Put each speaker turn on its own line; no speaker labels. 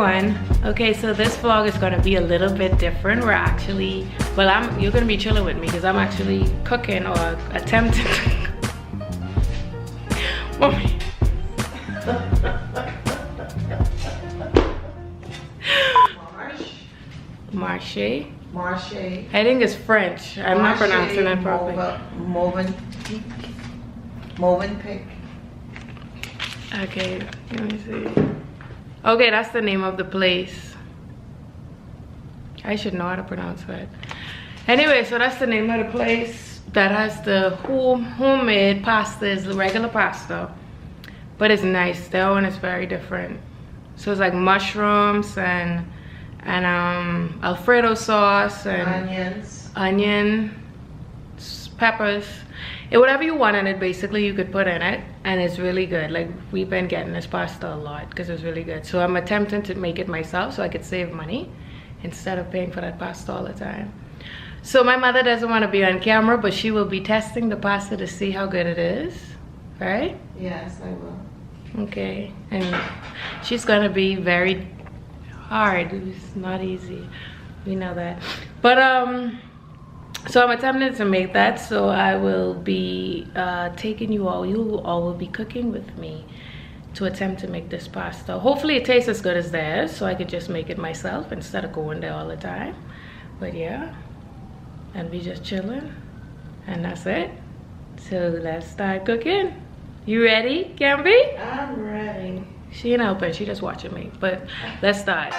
everyone. Okay, so this vlog is gonna be a little bit different. We're actually, well, you're gonna be chilling with me because I'm actually cooking or attempting to. Mommy. Marche.
Marche.
I think it's French. I'm not pronouncing it properly.
Movenpick.
Okay, let me see. Okay, that's the name of the place. I should know how to pronounce that. Anyway, so that's the name of the place that has the homemade pasta. Is the regular pasta, but it's nice. That one is very different. So it's like mushrooms and Alfredo sauce and onion, peppers. Whatever you want in it, basically you could put in it, and it's really good. Like, we've been getting this pasta a lot because it's really good. So I'm attempting to make it myself so I could save money instead of paying for that pasta all the time. So my mother doesn't want to be on camera, but she will be testing the pasta to see how good it is, right?
Yes, I will.
Okay, and she's gonna be very hard. It's not easy, we know that. But so I'm attempting to make that, so I will be taking you all will be cooking with me to attempt to make this pasta. Hopefully it tastes as good as theirs, so I could just make it myself instead of going there all the time. But yeah, and we just chilling, and that's it. So let's start cooking. You ready, Camby?
I'm ready.
She ain't helping, she just watching me, but let's start.